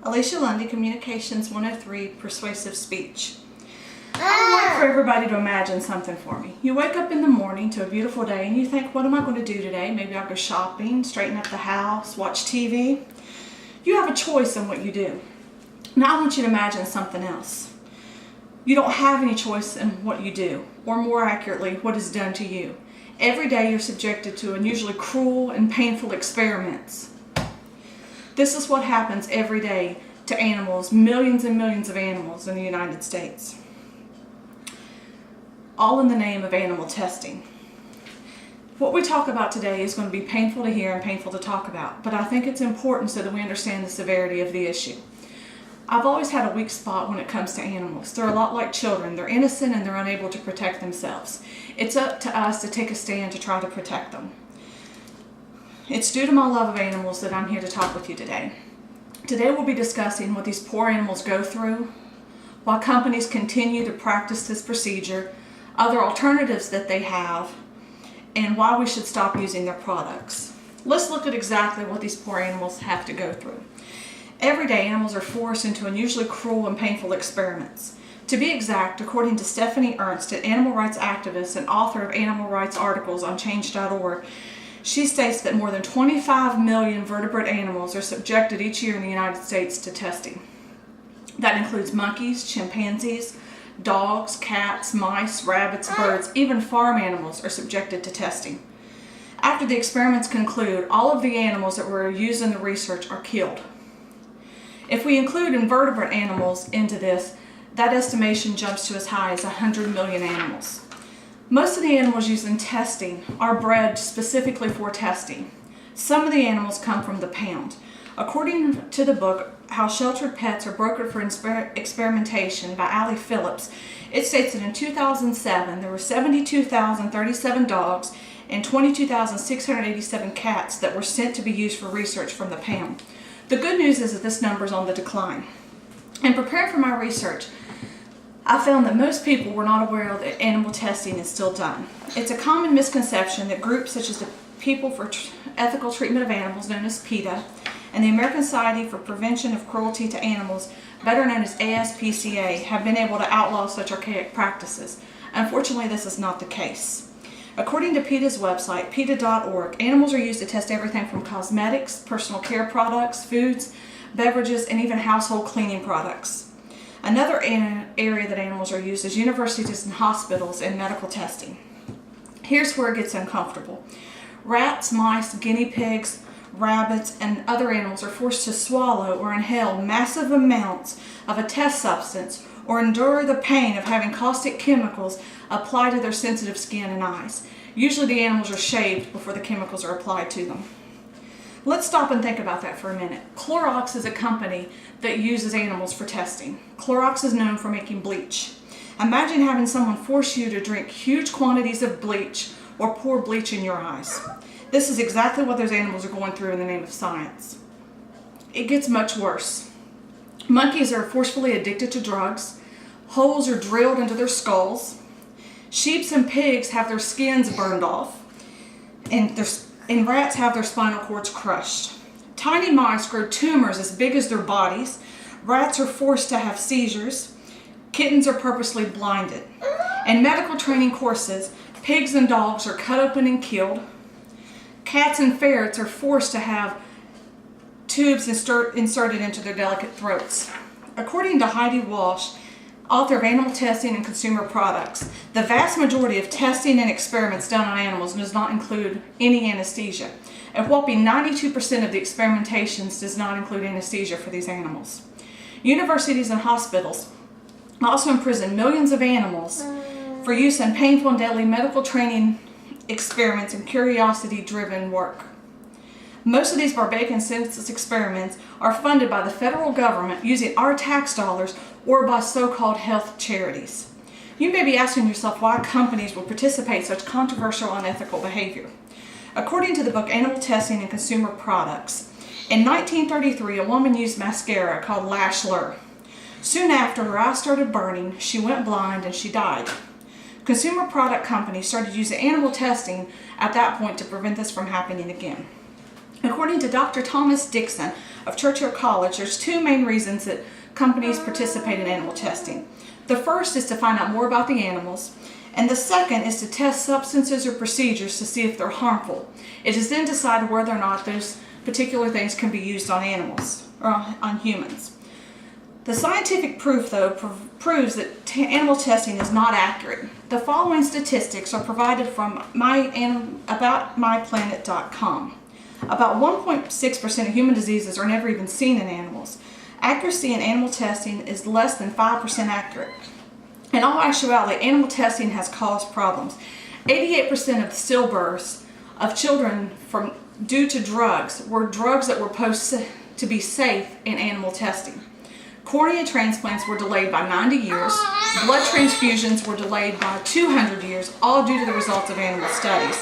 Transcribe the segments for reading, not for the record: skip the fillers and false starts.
Alicia Lundy, Communications 103, Persuasive Speech. I would like for everybody to imagine something for me. You wake up in the morning to a beautiful day and you think, what am I going to do today? Maybe I'll go shopping, straighten up the house, watch TV. You have a choice in what you do. Now I want you to imagine something else. You don't have any choice in what you do, or more accurately, what is done to you. Every day you're subjected to unusually cruel and painful experiments. This is what happens every day to animals, millions and millions of animals in the United States. All in the name of animal testing. What we talk about today is going to be painful to hear and painful to talk about, but I think it's important so that we understand the severity of the issue. I've always had a weak spot when it comes to animals. They're a lot like children. They're innocent and they're unable to protect themselves. It's up to us to take a stand to try to protect them. It's due to my love of animals that I'm here to talk with you today. Today we'll be discussing what these poor animals go through, why companies continue to practice this procedure, other alternatives that they have, and why we should stop using their products. Let's look at exactly what these poor animals have to go through. Every day animals are forced into unusually cruel and painful experiments. To be exact, according to Stephanie Ernst, an animal rights activist and author of animal rights articles on change.org, she states that more than 25 million vertebrate animals are subjected each year in the United States to testing. That includes monkeys, chimpanzees, dogs, cats, mice, rabbits, birds, even farm animals are subjected to testing. After the experiments conclude, all of the animals that were used in the research are killed. If we include invertebrate animals into this, that estimation jumps to as high as 100 million animals. Most of the animals used in testing are bred specifically for testing. Some of the animals come from the pound. According to the book, How Sheltered Pets Are Brokered for Experimentation by Allie Phillips, it states that in 2007 there were 72,037 dogs and 22,687 cats that were sent to be used for research from the pound. The good news is that this number is on the decline. In preparing for my research, I found that most people were not aware that animal testing is still done. It's a common misconception that groups such as the People for Ethical Treatment of Animals, known as PETA, and the American Society for Prevention of Cruelty to Animals, better known as ASPCA, have been able to outlaw such archaic practices. Unfortunately, this is not the case. According to PETA's website, PETA.org, animals are used to test everything from cosmetics, personal care products, foods, beverages, and even household cleaning products. Another area that animals are used is universities and hospitals and medical testing. Here's where it gets uncomfortable. Rats, mice, guinea pigs, rabbits, and other animals are forced to swallow or inhale massive amounts of a test substance or endure the pain of having caustic chemicals applied to their sensitive skin and eyes. Usually the animals are shaved before the chemicals are applied to them. Let's stop and think about that for a minute. Clorox is a company that uses animals for testing. Clorox is known for making bleach. Imagine having someone force you to drink huge quantities of bleach or pour bleach in your eyes. This is exactly what those animals are going through in the name of science. It gets much worse. Monkeys are forcefully addicted to drugs. Holes are drilled into their skulls. Sheep and pigs have their skins burned off. And rats have their spinal cords crushed. Tiny mice grow tumors as big as their bodies. Rats are forced to have seizures. Kittens are purposely blinded. In medical training courses, pigs and dogs are cut open and killed. Cats and ferrets are forced to have tubes inserted into their delicate throats. According to Heidi Walsh, author of Animal Testing and Consumer Products, the vast majority of testing and experiments done on animals does not include any anesthesia. A whopping 92% of the experimentations does not include anesthesia for these animals. Universities and hospitals also imprison millions of animals for use in painful and deadly medical training experiments and curiosity-driven work. Most of these barbaric and senseless experiments are funded by the federal government using our tax dollars or by so-called health charities. You may be asking yourself why companies will participate in such controversial, unethical behavior. According to the book Animal Testing and Consumer Products, in 1933 a woman used mascara called Lash Lure. Soon after, her eyes started burning, she went blind, and she died. Consumer product companies started using animal testing at that point to prevent this from happening again. According to Dr. Thomas Dixon, of Churchill College, there's two main reasons that companies participate in animal testing. The first is to find out more about the animals, and the second is to test substances or procedures to see if they're harmful. It is then decided whether or not those particular things can be used on animals or on humans. The scientific proof, though, proves that animal testing is not accurate. The following statistics are provided from aboutmyplanet.com. About 1.6% of human diseases are never even seen in animals. Accuracy in animal testing is less than 5% accurate. In all actuality, animal testing has caused problems. 88% of stillbirths of children due to drugs were drugs that were supposed to be safe in animal testing. Cornea transplants were delayed by 90 years. Blood transfusions were delayed by 200 years, all due to the results of animal studies.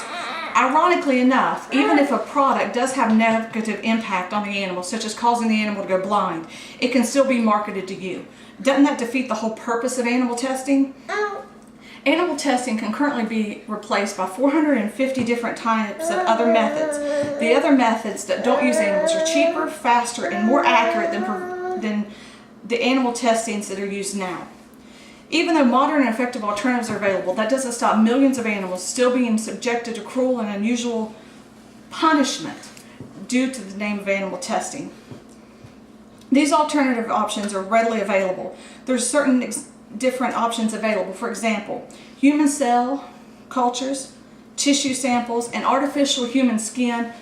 Ironically enough, even if a product does have negative impact on the animal, such as causing the animal to go blind, it can still be marketed to you. Doesn't that defeat the whole purpose of animal testing? Animal testing can currently be replaced by 450 different types of other methods. The other methods that don't use animals are cheaper, faster, and more accurate than the animal testings that are used now. Even though modern and effective alternatives are available, that doesn't stop millions of animals still being subjected to cruel and unusual punishment due to the name of animal testing. These alternative options are readily available. There's certain different options available. For example, human cell cultures, tissue samples, and artificial human skin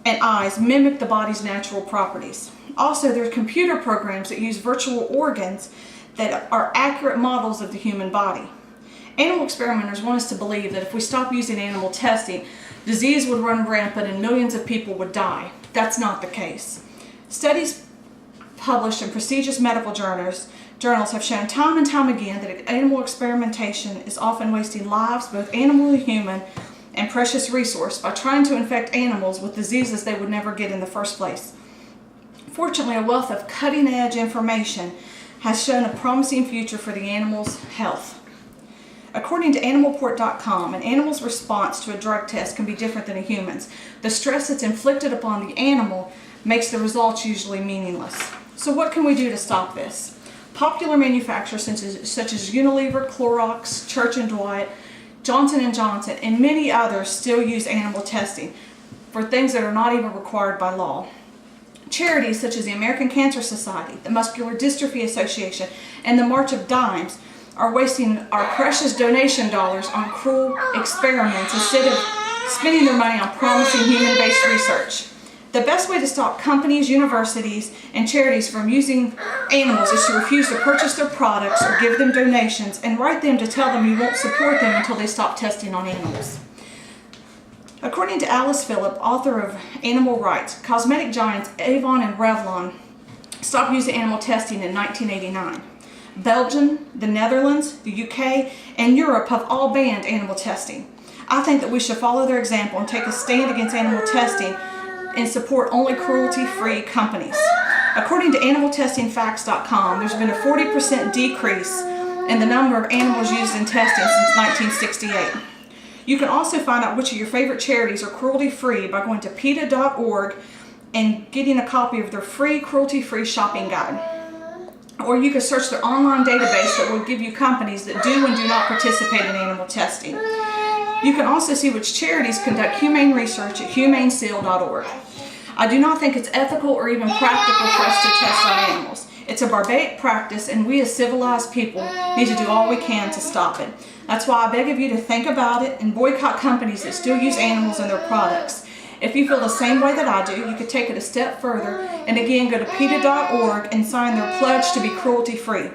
and eyes mimic the body's natural properties. Also, there's computer programs that use virtual organs that are accurate models of the human body. Animal experimenters want us to believe that if we stop using animal testing, disease would run rampant and millions of people would die. That's not the case. Studies published in prestigious medical journals have shown time and time again that animal experimentation is often wasting lives, both animal and human, and precious resource by trying to infect animals with diseases they would never get in the first place. Fortunately, a wealth of cutting-edge information has shown a promising future for the animal's health. According to animalport.com, an animal's response to a drug test can be different than a human's. The stress that's inflicted upon the animal makes the results usually meaningless. So what can we do to stop this? Popular manufacturers such as Unilever, Clorox, Church & Dwight, Johnson & Johnson, and many others still use animal testing for things that are not even required by law. Charities such as the American Cancer Society, the Muscular Dystrophy Association, and the March of Dimes are wasting our precious donation dollars on cruel experiments instead of spending their money on promising human-based research. The best way to stop companies, universities, and charities from using animals is to refuse to purchase their products or give them donations and write them to tell them you won't support them until they stop testing on animals. According to Alice Phillip, author of Animal Rights, cosmetic giants Avon and Revlon stopped using animal testing in 1989. Belgium, the Netherlands, the UK, and Europe have all banned animal testing. I think that we should follow their example and take a stand against animal testing and support only cruelty-free companies. According to animaltestingfacts.com, there's been a 40% decrease in the number of animals used in testing since 1968. You can also find out which of your favorite charities are cruelty-free by going to PETA.org and getting a copy of their free cruelty-free shopping guide. Or you can search their online database that will give you companies that do and do not participate in animal testing. You can also see which charities conduct humane research at humaneseal.org. I do not think it's ethical or even practical for us to test on animals. It's a barbaric practice, and we as civilized people need to do all we can to stop it. That's why I beg of you to think about it and boycott companies that still use animals in their products. If you feel the same way that I do, you could take it a step further and again go to PETA.org and sign their pledge to be cruelty-free.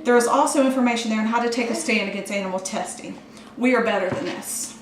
There is also information there on how to take a stand against animal testing. We are better than this.